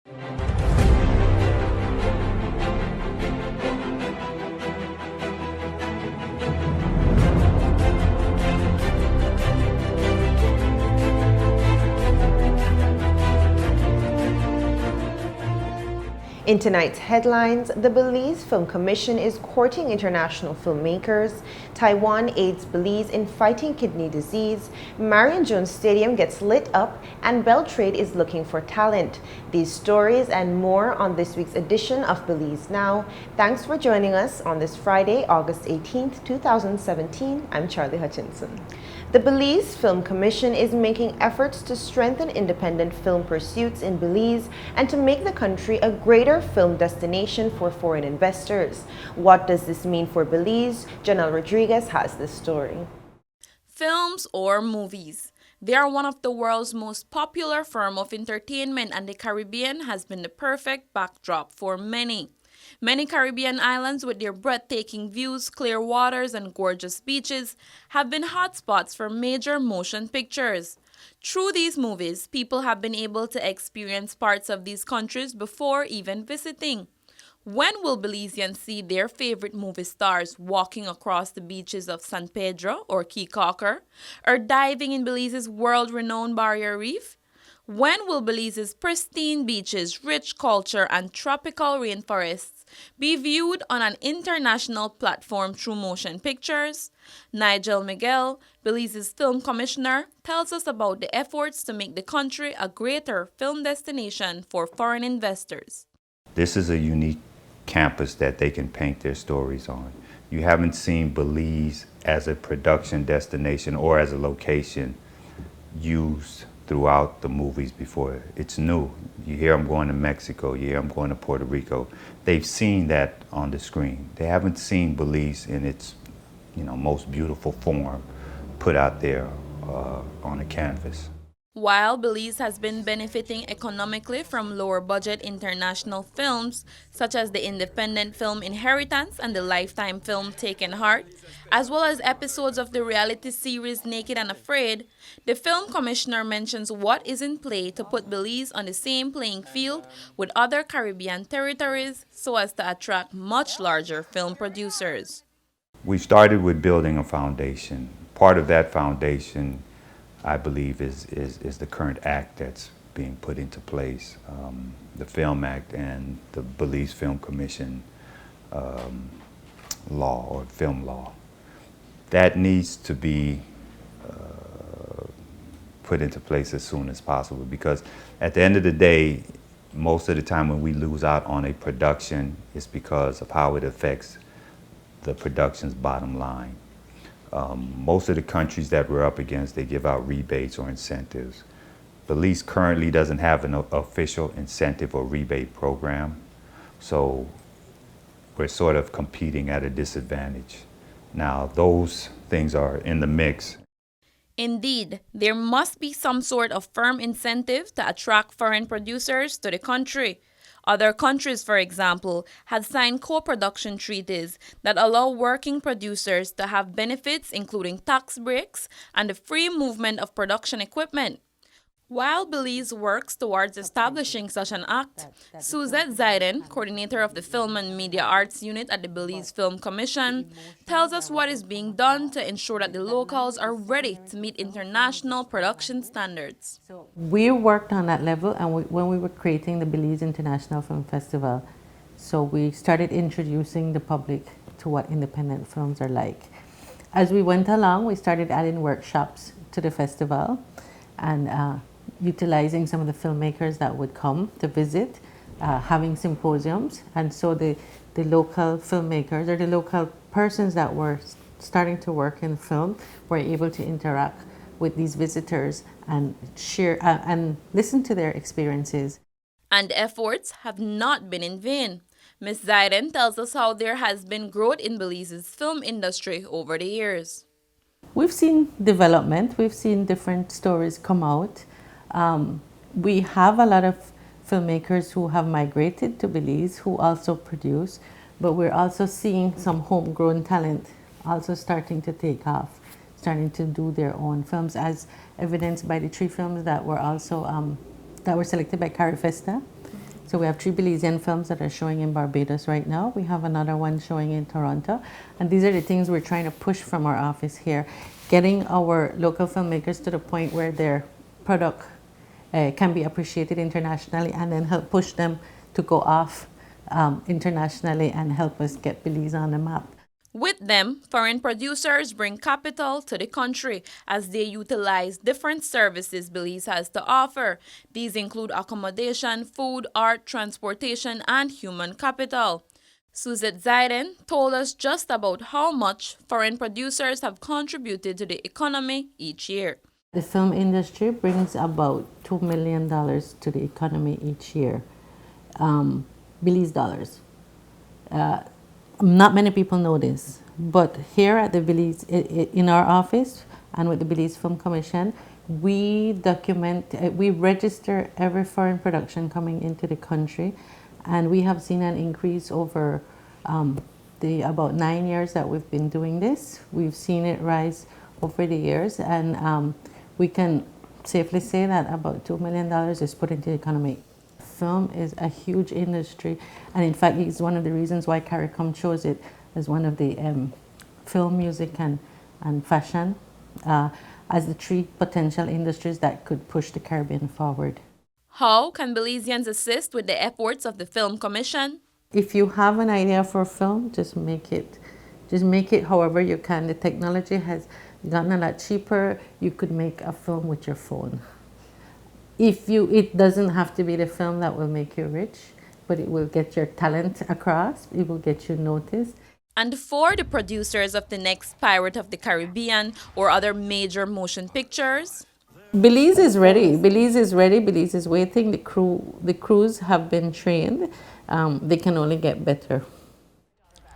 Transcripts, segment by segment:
In tonight's headlines, the Belize Film Commission is courting international filmmakers, Taiwan aids Belize in fighting kidney disease, Marion Jones Stadium gets lit up, and Beltraide is looking for talent. These stories and more on this week's edition of Belize Now. Thanks for joining us on this Friday, August 18th, 2017. I'm Charlie Hutchinson. The Belize Film Commission is making efforts to strengthen independent film pursuits in Belize and to make the country a greater film destination for foreign investors. What does this mean for Belize? Janelle Rodriguez has this story. Films or movies. They are one of the world's most popular form of entertainment, and the Caribbean has been the perfect backdrop for many. Many Caribbean islands with their breathtaking views, clear waters, and gorgeous beaches have been hotspots for major motion pictures. Through these movies, people have been able to experience parts of these countries before even visiting. When will Belizeans see their favorite movie stars walking across the beaches of San Pedro or Key Cocker, or diving in Belize's world-renowned barrier reef? When will Belize's pristine beaches, rich culture, and tropical rainforests be viewed on an international platform through motion pictures? Nigel Miguel, Belize's film commissioner, tells us about the efforts to make the country a greater film destination for foreign investors. This is a unique campus that they can paint their stories on. You haven't seen Belize as a production destination or as a location used throughout the movies before. It's new. You hear I'm going to Mexico, you hear I'm going to Puerto Rico. They've seen that on the screen. They haven't seen Belize in its most beautiful form put out there on a canvas. While Belize has been benefiting economically from lower budget international films, such as the independent film Inheritance and the Lifetime film Taken Heart, as well as episodes of the reality series Naked and Afraid, the film commissioner mentions what is in play to put Belize on the same playing field with other Caribbean territories so as to attract much larger film producers. We started with building a foundation. Part of that foundation, I believe, is the current act that's being put into place, the Film Act and the Belize Film Commission law or film law. That needs to be put into place as soon as possible, because at the end of the day, most of the time when we lose out on a production, it's because of how it affects the production's bottom line. Most of the countries that we're up against, they give out rebates or incentives. Belize currently doesn't have an official incentive or rebate program, so we're sort of competing at a disadvantage. Now, those things are in the mix. Indeed, there must be some sort of firm incentive to attract foreign producers to the country. Other countries, for example, have signed co-production treaties that allow working producers to have benefits including tax breaks and the free movement of production equipment. While Belize works towards establishing such an act, Suzette Zaiden, coordinator of the Film and Media Arts Unit at the Belize Film Commission, tells us what is being done to ensure that the locals are ready to meet international production standards. We worked on that level, and when we were creating the Belize International Film Festival, so we started introducing the public to what independent films are like. As we went along, we started adding workshops to the festival and utilizing some of the filmmakers that would come to visit, having symposiums. And so the local filmmakers or the local persons that were starting to work in film were able to interact with these visitors and share and listen to their experiences. And efforts have not been in vain. Ms. Zaiden tells us how there has been growth in Belize's film industry over the years. We've seen development, we've seen different stories come out. We have a lot of filmmakers who have migrated to Belize who also produce, but we're also seeing some homegrown talent also starting to take off, starting to do their own films, as evidenced by the 3 films that were also that were selected by Carifesta So we have 3 Belizean films that are showing in Barbados right now. We have another one showing in Toronto. And these are the things we're trying to push from our office here, getting our local filmmakers to the point where their product can be appreciated internationally, and then help push them to go off internationally and help us get Belize on the map. With them, foreign producers bring capital to the country as they utilize different services Belize has to offer. These include accommodation, food, art, transportation, and human capital. Suzette Zaiden told us just about how much foreign producers have contributed to the economy each year. The film industry brings about $2 million to the economy each year, Belize dollars. Not many people know this, but here at the Belize, in our office and with the Belize Film Commission, we document, we register every foreign production coming into the country, and we have seen an increase over the about 9 years that we've been doing this. We've seen it rise over the years, and we can safely say that about $2 million is put into the economy. Film is a huge industry, and in fact it's one of the reasons why CARICOM chose it as one of the film, music and fashion as the 3 potential industries that could push the Caribbean forward. How can Belizeans assist with the efforts of the Film Commission? If you have an idea for a film, just make it however you can. The technology has gotten a lot cheaper. You could make a film with your phone. It doesn't have to be the film that will make you rich, but it will get your talent across, it will get you noticed. And for the producers of the next Pirate of the Caribbean or other major motion pictures? Belize is ready. Belize is ready. Belize is waiting. The crews have been trained. They can only get better.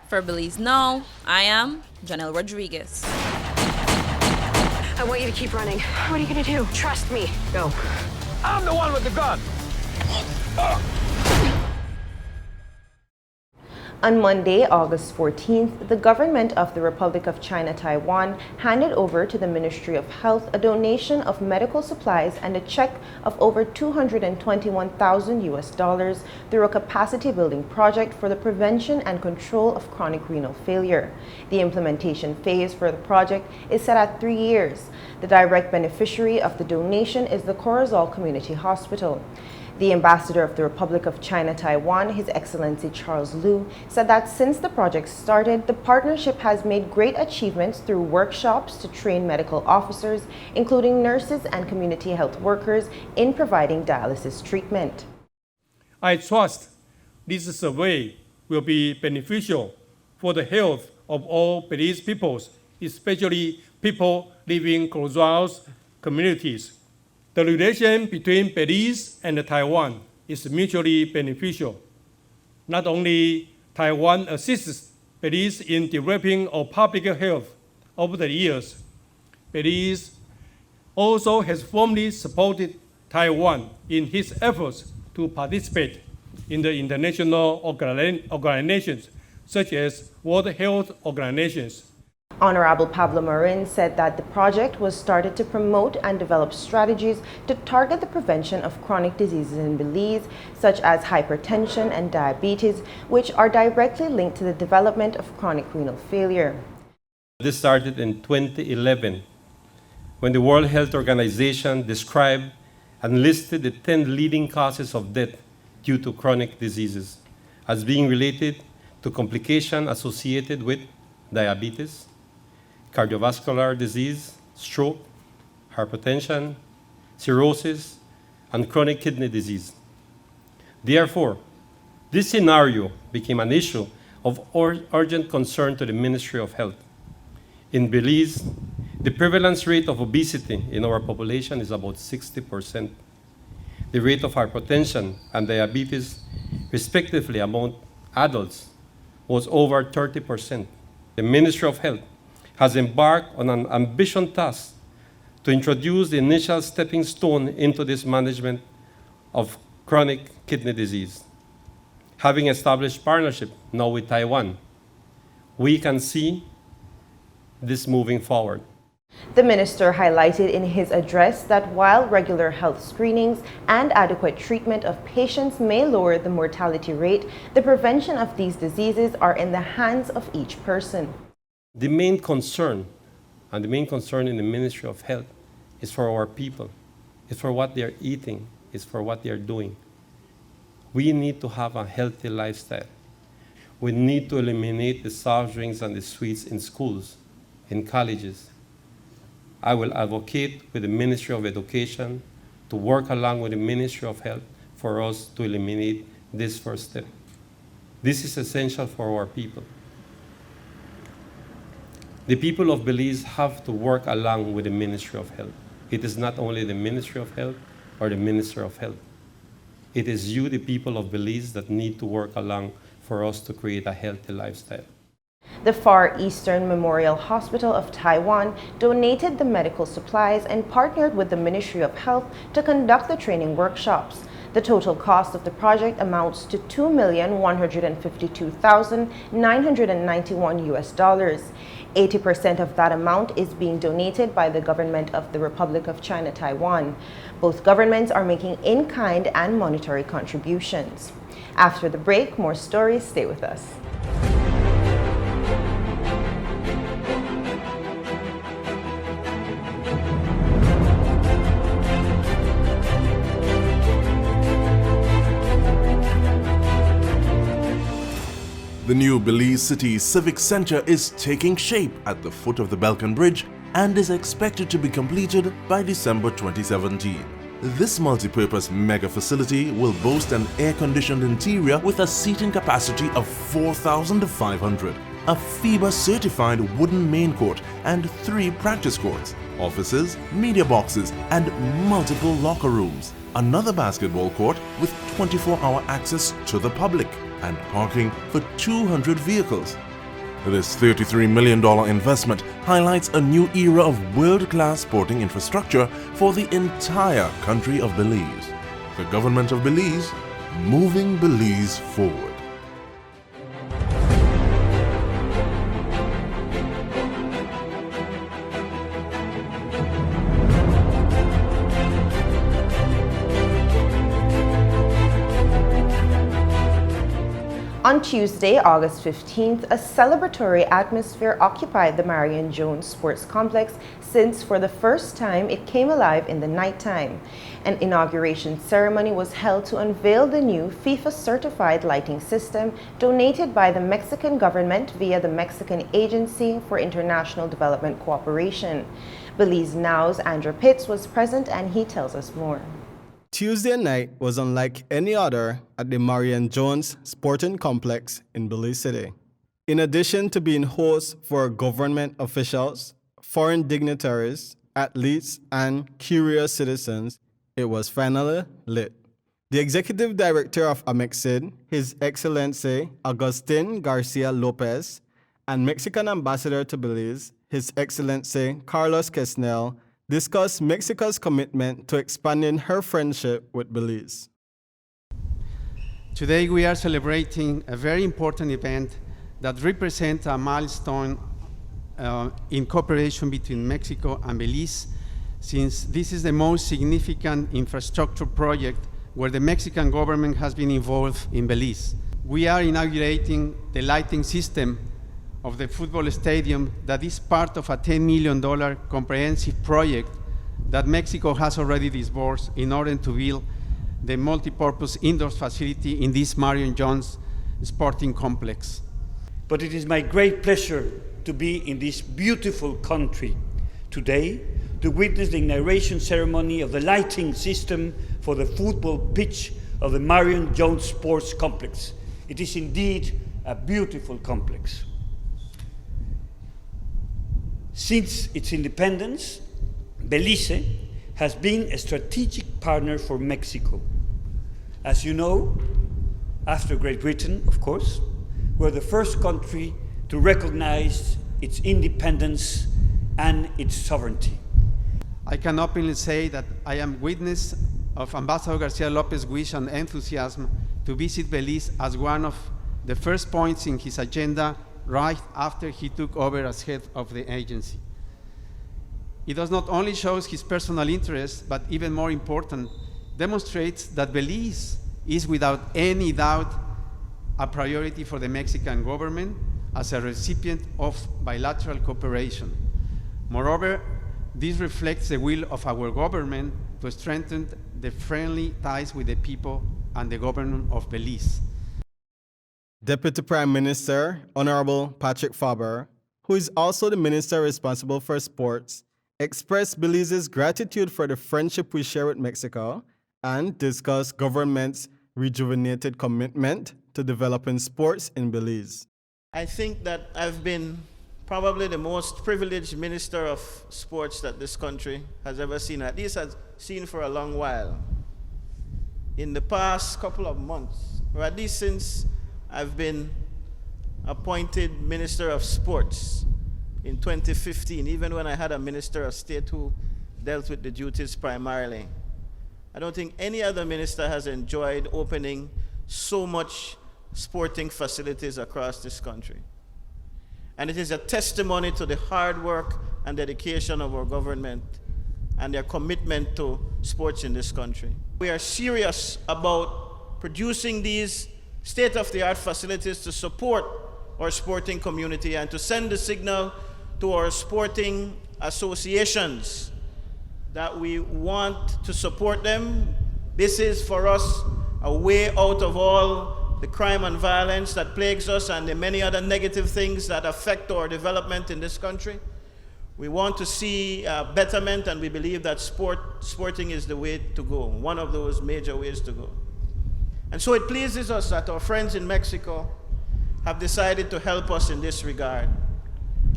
For Belize Now, I am Janelle Rodriguez. I want you to keep running. What are you gonna do? Trust me. Go. I'm the one with the gun. On Monday, August 14th, the government of the Republic of China, Taiwan, handed over to the Ministry of Health a donation of medical supplies and a check of over $221,000 through a capacity building project for the prevention and control of chronic renal failure. The implementation phase for the project is set at 3 years. The direct beneficiary of the donation is the Corozal Community Hospital. The ambassador of the Republic of China, Taiwan, His Excellency Charles Liu, said that since the project started, the partnership has made great achievements through workshops to train medical officers, including nurses and community health workers, in providing dialysis treatment. I trust this survey will be beneficial for the health of all Belize peoples, especially people living in Corozal's communities. The relation between Belize and Taiwan is mutually beneficial. Not only Taiwan assists Belize in developing our public health over the years, Belize also has firmly supported Taiwan in his efforts to participate in the international organizations such as World Health Organizations. Honorable Pablo Marin said that the project was started to promote and develop strategies to target the prevention of chronic diseases in Belize, such as hypertension and diabetes, which are directly linked to the development of chronic renal failure. This started in 2011, when the World Health Organization described and listed the 10 leading causes of death due to chronic diseases as being related to complications associated with diabetes, cardiovascular disease, stroke, hypertension, cirrhosis, and chronic kidney disease. Therefore, this scenario became an issue of urgent concern to the Ministry of Health. In Belize, the prevalence rate of obesity in our population is about 60%. The rate of hypertension and diabetes, respectively among adults, was over 30%. The Ministry of Health has embarked on an ambitious task to introduce the initial stepping stone into this management of chronic kidney disease. Having established partnership now with Taiwan, we can see this moving forward. The minister highlighted in his address that while regular health screenings and adequate treatment of patients may lower the mortality rate, the prevention of these diseases are in the hands of each person. The main concern, and the main concern in the Ministry of Health, is for our people. It's for what they're eating. It's for what they're doing. We need to have a healthy lifestyle. We need to eliminate the soft drinks and the sweets in schools, in colleges. I will advocate with the Ministry of Education to work along with the Ministry of Health for us to eliminate this first step. This is essential for our people. The people of Belize have to work along with the Ministry of Health. It is not only the Ministry of Health or the Minister of Health. It is you, the people of Belize, that need to work along for us to create a healthy lifestyle. The Far Eastern Memorial Hospital of Taiwan donated the medical supplies and partnered with the Ministry of Health to conduct the training workshops. The total cost of the project amounts to $2,152,991 US. 80% of that amount is being donated by the government of the Republic of China, Taiwan. Both governments are making in-kind and monetary contributions. After the break, more stories. Stay with us. The new Belize City Civic Center is taking shape at the foot of the Belcan Bridge and is expected to be completed by December 2017. This multi-purpose mega facility will boast an air-conditioned interior with a seating capacity of 4,500, a FIBA-certified wooden main court and 3 practice courts, offices, media boxes and multiple locker rooms, another basketball court with 24-hour access to the public, and parking for 200 vehicles. This $33 million investment highlights a new era of world-class sporting infrastructure for the entire country of Belize. The government of Belize, moving Belize forward. On Tuesday, August 15th, a celebratory atmosphere occupied the Marion Jones Sports Complex since for the first time it came alive in the nighttime. An inauguration ceremony was held to unveil the new FIFA-certified lighting system donated by the Mexican government via the Mexican Agency for International Development Cooperation. Belize Now's Andrew Pitts was present and he tells us more. Tuesday night was unlike any other at the Marion Jones Sporting Complex in Belize City. In addition to being host for government officials, foreign dignitaries, athletes, and curious citizens, it was finally lit. The executive director of Amexid, His Excellency Agustin Garcia Lopez, and Mexican ambassador to Belize, His Excellency Carlos Quesnel, discussed Mexico's commitment to expanding her friendship with Belize. Today we are celebrating a very important event that represents a milestone in cooperation between Mexico and Belize, since this is the most significant infrastructure project where the Mexican government has been involved in Belize. We are inaugurating the lighting system of the football stadium that is part of a $10 million comprehensive project that Mexico has already disbursed in order to build the multi-purpose indoor facility in this Marion Jones Sporting Complex. But it is my great pleasure to be in this beautiful country today to witness the inauguration ceremony of the lighting system for the football pitch of the Marion Jones Sports Complex. It is indeed a beautiful complex. Since its independence, Belize has been a strategic partner for Mexico. As you know, after Great Britain, of course, we're the first country to recognize its independence and its sovereignty. I can openly say that I am witness of Ambassador Garcia Lopez's wish and enthusiasm to visit Belize as one of the first points in his agenda right after he took over as head of the agency. It does not only show his personal interest, but even more important, demonstrates that Belize is without any doubt a priority for the Mexican government as a recipient of bilateral cooperation. Moreover, this reflects the will of our government to strengthen the friendly ties with the people and the government of Belize. Deputy Prime Minister, Honorable Patrick Faber, who is also the minister responsible for sports, expressed Belize's gratitude for the friendship we share with Mexico and discussed government's rejuvenated commitment to developing sports in Belize. I think that I've been probably the most privileged minister of sports that this country has ever seen, at least has seen for a long while. In the past couple of months, or at least since I've been appointed Minister of Sports in 2015, even when I had a Minister of State who dealt with the duties primarily. I don't think any other minister has enjoyed opening so much sporting facilities across this country. And it is a testimony to the hard work and dedication of our government and their commitment to sports in this country. We are serious about producing these state-of-the-art facilities to support our sporting community and to send the signal to our sporting associations that we want to support them. This is for us a way out of all the crime and violence that plagues us and the many other negative things that affect our development in this country. We want to see betterment, and we believe that sporting is the way to go, one of those major ways to go. And so it pleases us that our friends in Mexico have decided to help us in this regard.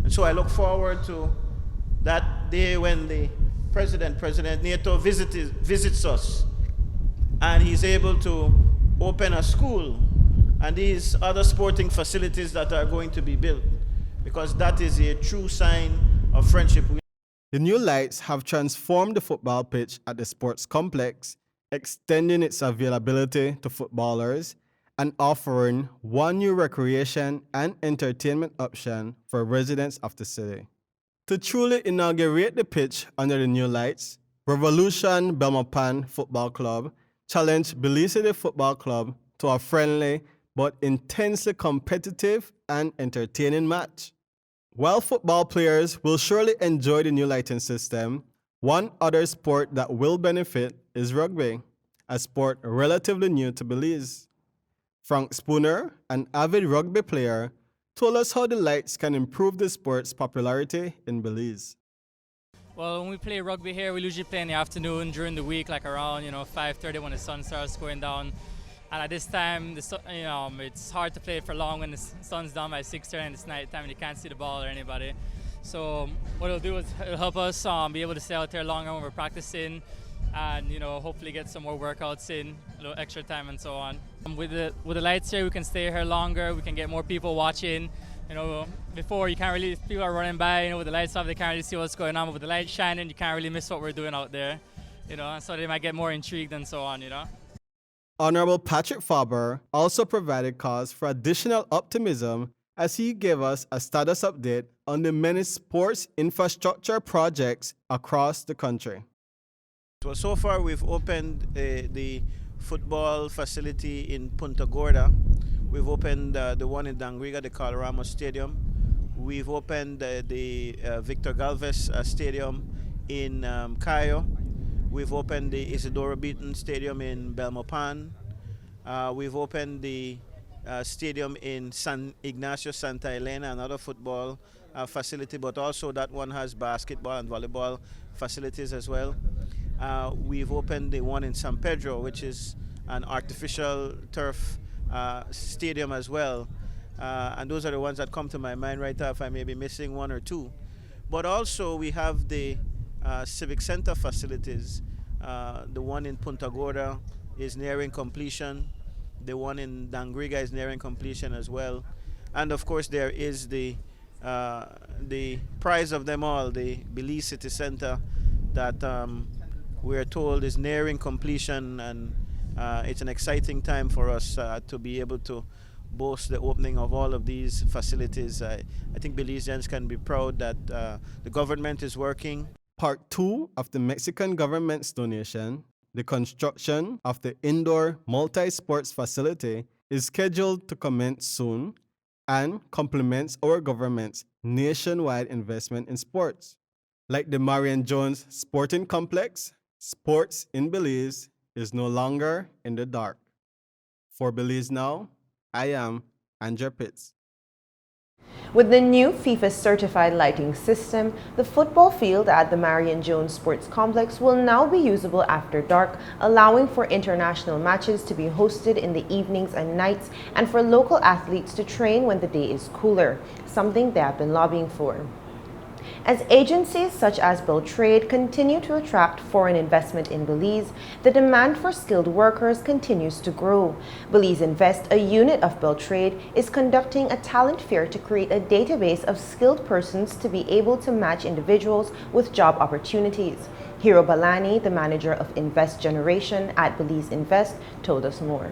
And so I look forward to that day when the President Nieto visits us and he's able to open a school and these other sporting facilities that are going to be built, because that is a true sign of friendship. The new lights have transformed the football pitch at the sports complex, extending its availability to footballers and offering one new recreation and entertainment option for residents of the city. To truly inaugurate the pitch under the new lights, Revolution Belmopan Football Club challenged Belize City Football Club to a friendly but intensely competitive and entertaining match. While football players will surely enjoy the new lighting system, one other sport that will benefit is rugby, a sport relatively new to Belize. Frank Spooner, an avid rugby player, told us how the lights can improve the sport's popularity in Belize. Well, when we play rugby here, we usually play in the afternoon during the week, like around 5:30 when the sun starts going down. And at this time, it's hard to play for long when the sun's down by 6:30 and it's night time and you can't see the ball or anybody. So what it'll do is it'll help us be able to stay out there longer when we're practicing, and hopefully get some more workouts in, a little extra time and so on. With the lights here, we can stay here longer. We can get more people watching. Before people are running by, with the lights off, they can't really see what's going on. But with the lights shining, you can't really miss what we're doing out there, so they might get more intrigued and so on, Honorable Patrick Faber also provided cause for additional optimism as he gave us a status update on the many sports infrastructure projects across the country. Well, so far we've opened the football facility in Punta Gorda. We've opened the one in Dangriga, the Carl Ramos Stadium. We've opened the Victor Galvez Stadium in Cayo. We've opened the Isidoro Beaton Stadium in Belmopan. We've opened the stadium in San Ignacio Santa Elena, another football facility, but also that one has basketball and volleyball facilities as well. We've opened the one in San Pedro, which is an artificial turf stadium as well. And those are the ones that come to my mind right now, if I may be missing one or two. But also we have the Civic Center facilities. The one in Punta Gorda is nearing completion. The one in Dangriga is nearing completion as well. And of course there is the prize of them all, the Belize City Center, that we're told is nearing completion, and it's an exciting time for us to be able to boast the opening of all of these facilities. I think Belizeans can be proud that the government is working. Part 2 of the Mexican government's donation, the construction of the indoor multi-sports facility, is scheduled to commence soon and complements our government's nationwide investment in sports. Like the Marion Jones Sporting Complex, sports in Belize is no longer in the dark. For Belize Now, I am Andrea Pitts. With the new FIFA-certified lighting system, the football field at the Marion Jones Sports Complex will now be usable after dark, allowing for international matches to be hosted in the evenings and nights and for local athletes to train when the day is cooler, something they have been lobbying for. As agencies such as Beltraide continue to attract foreign investment in Belize, the demand for skilled workers continues to grow. Belize Invest, a unit of Beltraide, is conducting a talent fair to create a database of skilled persons to be able to match individuals with job opportunities. Hiro Balani, the manager of Invest Generation at Belize Invest, told us more.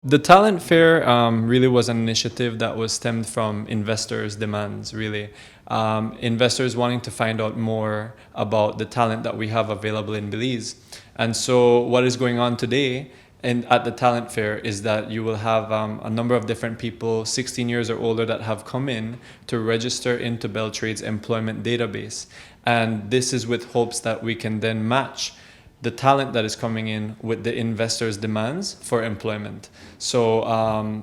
The talent fair really was an initiative that was stemmed from investors' demands, really. Investors wanting to find out more about the talent that we have available in Belize. And so what is going on today at the talent fair is that you will have a number of different people, 16 years or older, that have come in to register into Beltraide's employment database. And this is with hopes that we can then match the talent that is coming in with the investors' demands for employment. So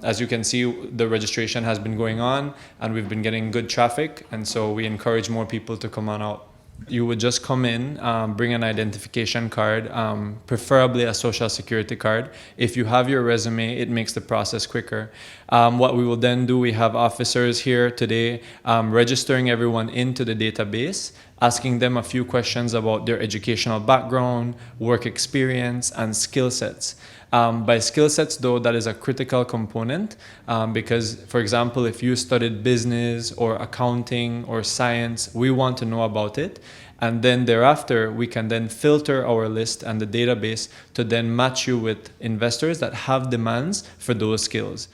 as you can see, the registration has been going on and we've been getting good traffic, and so we encourage more people to come on out. You would just come in, bring an identification card, preferably a social security card. If you have your resume, it makes the process quicker. What we will then do, we have officers here today registering everyone into the database, asking them a few questions about their educational background, work experience, and skill sets. By skill sets, though, that is a critical component because, for example, if you studied business or accounting or science, we want to know about it. And then thereafter, we can then filter our list and the database to then match you with investors that have demands for those skills.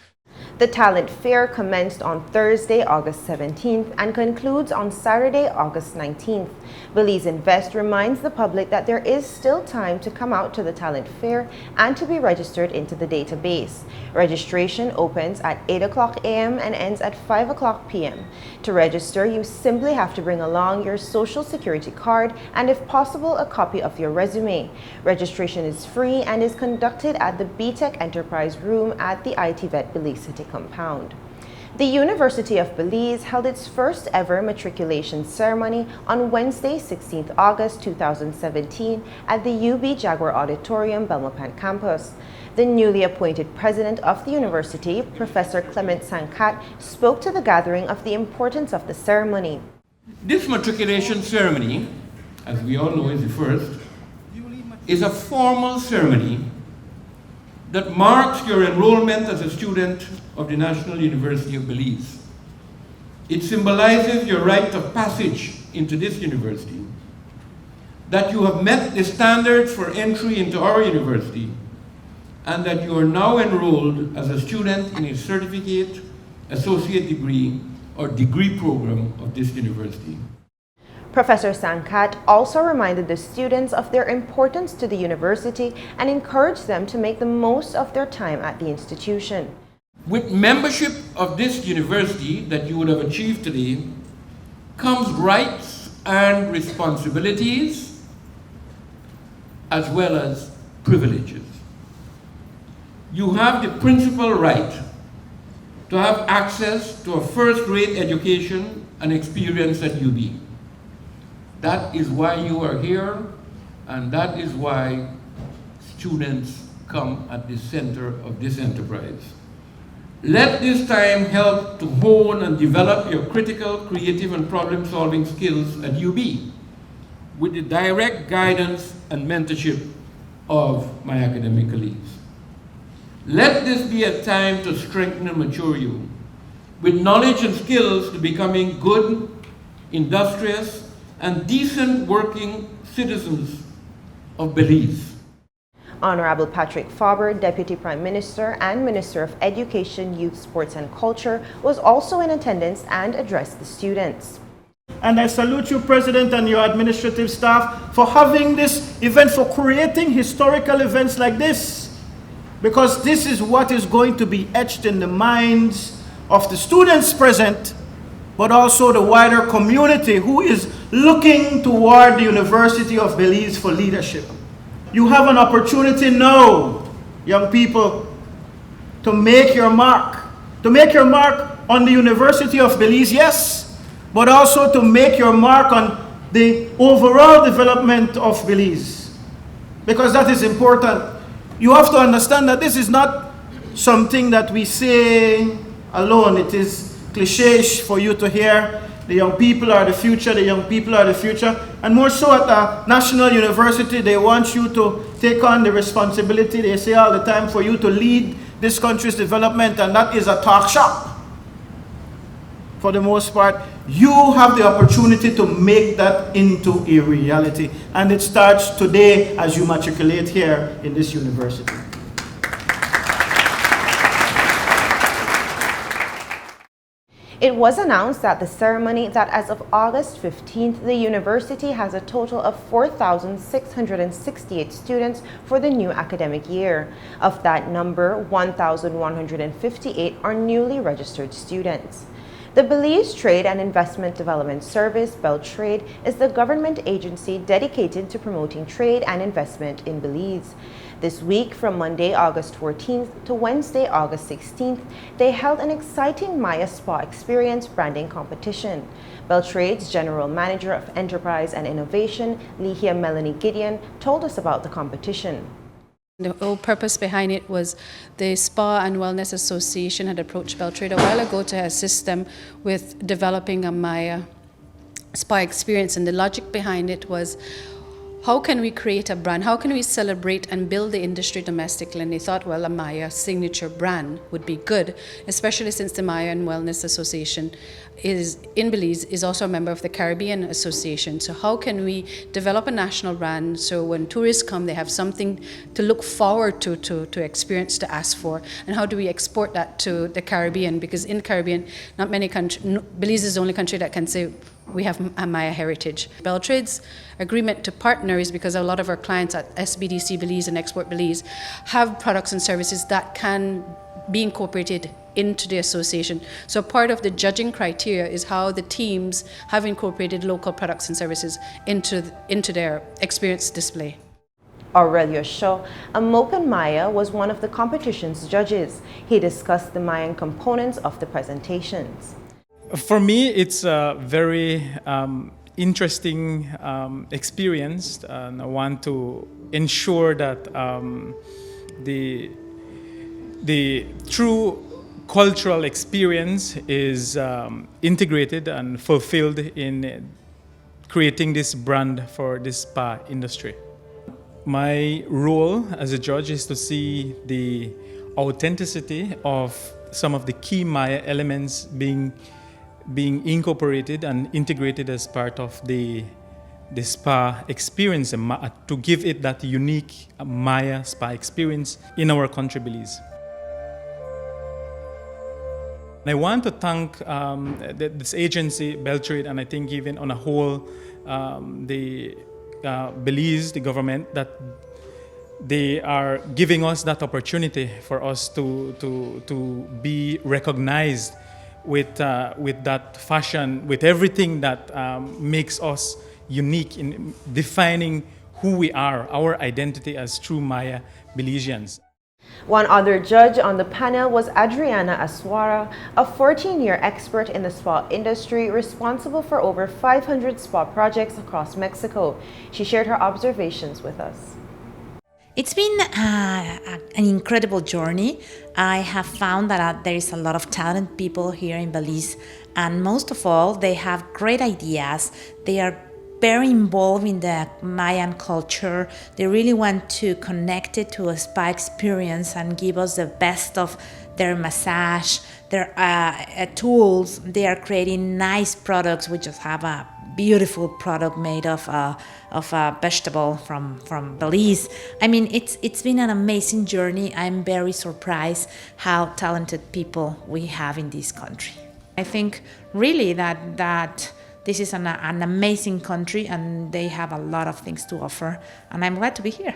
The talent fair commenced on Thursday, August 17th and concludes on Saturday, August 19th. Belize Invest reminds the public that there is still time to come out to the talent fair and to be registered into the database. Registration opens at 8 o'clock a.m. and ends at 5 o'clock p.m. To register, you simply have to bring along your social security card and, if possible, a copy of your resume. Registration is free and is conducted at the BTech Enterprise Room at the IT Vet Belize City compound. The University of Belize held its first ever matriculation ceremony on Wednesday, 16th August 2017 at the UB Jaguar Auditorium, Belmopan campus. The newly appointed president of the university, Professor Clement Sankat, spoke to the gathering of the importance of the ceremony. This matriculation ceremony, as we all know is the first, is a formal ceremony that marks your enrollment as a student of the National University of Belize. It symbolizes your rite of passage into this university, that you have met the standards for entry into our university, and that you are now enrolled as a student in a certificate, associate degree, or degree program of this university. Professor Sankat also reminded the students of their importance to the university and encouraged them to make the most of their time at the institution. With membership of this university that you would have achieved today comes rights and responsibilities as well as privileges. You have the principal right to have access to a first-rate education and experience at UB. That is why you are here, and that is why students come at the center of this enterprise. Let this time help to hone and develop your critical, creative, and problem-solving skills at UB with the direct guidance and mentorship of my academic colleagues. Let this be a time to strengthen and mature you with knowledge and skills to becoming good, industrious, and decent working citizens of Belize. Honorable Patrick Faber, Deputy Prime Minister and Minister of Education, Youth, Sports and Culture, was also in attendance and addressed the students. And I salute you, President, and your administrative staff for having this event, for creating historical events like this. Because this is what is going to be etched in the minds of the students present, but also the wider community who is looking toward the University of Belize for leadership. You have an opportunity now, young people, to make your mark. To make your mark on the University of Belize, yes, but also to make your mark on the overall development of Belize. Because that is important. You have to understand that this is not something that we say alone. It is cliché for you to hear. The young people are the future, the young people are the future. And more so at a national university, they want you to take on the responsibility, they say all the time, for you to lead this country's development, and that is a talk shop. For the most part, you have the opportunity to make that into a reality. And it starts today as you matriculate here in this university. It was announced at the ceremony that as of August 15th, the university has a total of 4,668 students for the new academic year. Of that number, 1,158 are newly registered students. The Belize Trade and Investment Development Service, Beltraide, is the government agency dedicated to promoting trade and investment in Belize. This week, from Monday, August 14th to Wednesday, August 16th, they held an exciting Maya Spa Experience branding competition. Beltraide's General Manager of Enterprise and Innovation, Lihia Melanie Gideon, told us about the competition. The whole purpose behind it was the Spa and Wellness Association had approached Beltraide a while ago to assist them with developing a Maya Spa experience. And the logic behind it was, how can we create a brand? How can we celebrate and build the industry domestically? And they thought, well, a Maya signature brand would be good, especially since the Mayan Wellness Association is in Belize, is also a member of the Caribbean Association. So how can we develop a national brand so when tourists come, they have something to look forward to experience, to ask for? And how do we export that to the Caribbean? Because in the Caribbean, not many countries, Belize is the only country that can say we have a Maya heritage. Beltraide's agreement to partner is because a lot of our clients at SBDC Belize and Export Belize have products and services that can be incorporated into the association. So part of the judging criteria is how the teams have incorporated local products and services into their experience display. Aurelio Shaw, a Mopan Maya, was one of the competition's judges. He discussed the Mayan components of the presentations. For me, it's a very interesting experience, and I want to ensure that the true cultural experience is integrated and fulfilled in creating this brand for this spa industry. My role as a judge is to see the authenticity of some of the key Maya elements being incorporated and integrated as part of the spa experience, to give it that unique Maya spa experience in our country, Belize. I want to thank this agency, Beltraide, and I think even on a whole, the Belize, the government, that they are giving us that opportunity for us to be recognized with that fashion, with everything that makes us unique in defining who we are, our identity as true Maya Belizeans. One other judge on the panel was Adriana Aswara, a 14-year expert in the spa industry responsible for over 500 spa projects across Mexico. She shared her observations with us. It's been an incredible journey. I have found that there is a lot of talented people here in Belize, and most of all, they have great ideas. They are very involved in the Mayan culture. They really want to connect it to a spa experience and give us the best of their massage, their tools. They are creating nice products. We just have a beautiful product made of a vegetable from Belize. I mean, it's been an amazing journey. I'm very surprised how talented people we have in this country. I think really that This is an amazing country, and they have a lot of things to offer, and I'm glad to be here.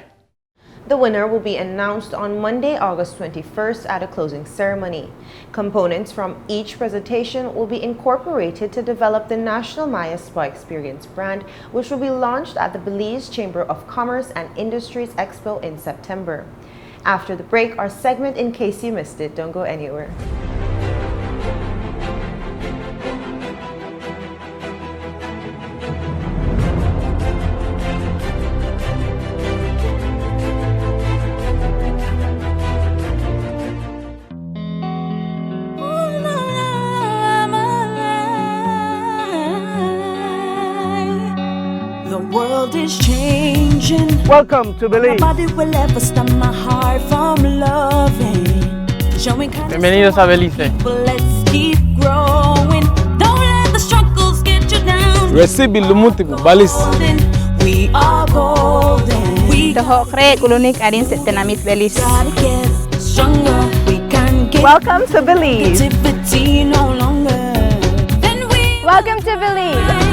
The winner will be announced on Monday, August 21st at a closing ceremony. Components from each presentation will be incorporated to develop the National Maya Spa Experience brand, which will be launched at the Belize Chamber of Commerce and Industries Expo in September. After the break, our segment In Case You Missed It. Don't go anywhere. Is changing. Welcome to Belize. Nobody will ever stop my heart from loving. Bienvenidos a Belize. Let's keep growing. Don't let the struggles get you down. Recibe lumutibu Belize. We are golden. We Tohokre kulunik adin setenamit Belize. gotta get stronger. We can get Welcome to Belize. negativity no longer. Welcome to Belize.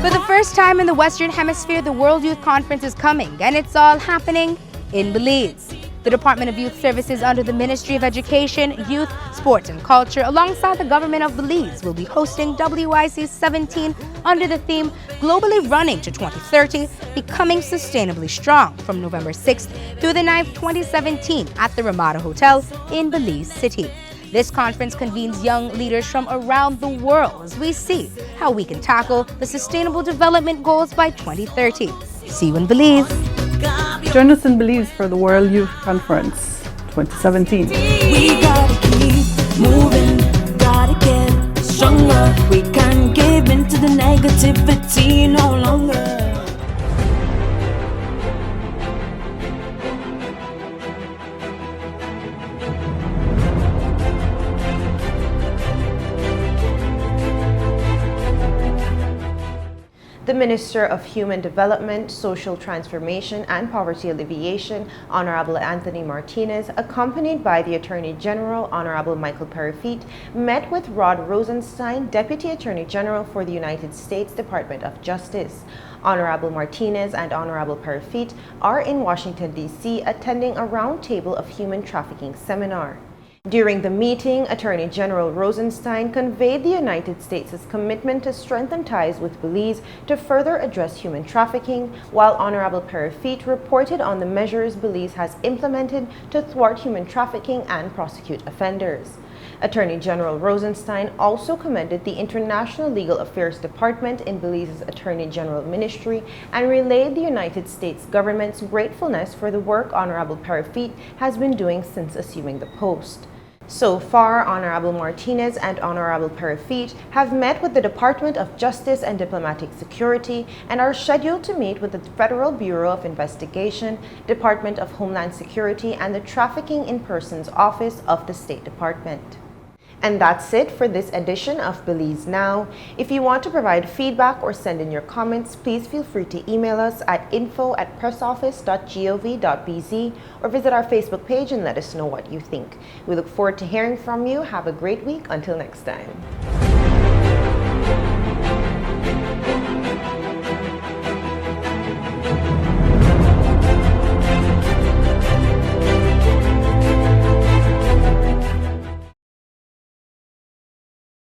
For the first time in the Western Hemisphere, the World Youth Conference is coming, and it's all happening in Belize. The Department of Youth Services under the Ministry of Education, Youth, Sports and Culture, alongside the government of Belize, will be hosting WIC 17 under the theme Globally Running to 2030, Becoming Sustainably Strong, from November 6th through the 9th, 2017 at the Ramada Hotel in Belize City. This conference convenes young leaders from around the world as we see how we can tackle the Sustainable Development Goals by 2030. See you in Belize. Join us in Belize for the World Youth Conference 2017. We gotta keep moving, gotta get stronger. We can't give in to the negativity no longer. The Minister of Human Development, Social Transformation and Poverty Alleviation, Honorable Anthony Martinez, accompanied by the Attorney General, Honorable Michael Perifete, met with Rod Rosenstein, Deputy Attorney General for the United States Department of Justice. Honorable Martinez and Honorable Perifete are in Washington, D.C., attending a roundtable of human trafficking seminar. During the meeting, Attorney General Rosenstein conveyed the United States' commitment to strengthen ties with Belize to further address human trafficking, while Honorable Perifete reported on the measures Belize has implemented to thwart human trafficking and prosecute offenders. Attorney General Rosenstein also commended the International Legal Affairs Department in Belize's Attorney General Ministry and relayed the United States government's gratefulness for the work Honorable Perifete has been doing since assuming the post. So far, Honorable Martinez and Honorable Perifete have met with the Department of Justice and Diplomatic Security and are scheduled to meet with the Federal Bureau of Investigation, Department of Homeland Security, and the Trafficking in Persons Office of the State Department. And that's it for this edition of Belize Now. If you want to provide feedback or send in your comments, please feel free to email us at info@pressoffice.gov.bz or visit our Facebook page and let us know what you think. We look forward to hearing from you. Have a great week. Until next time.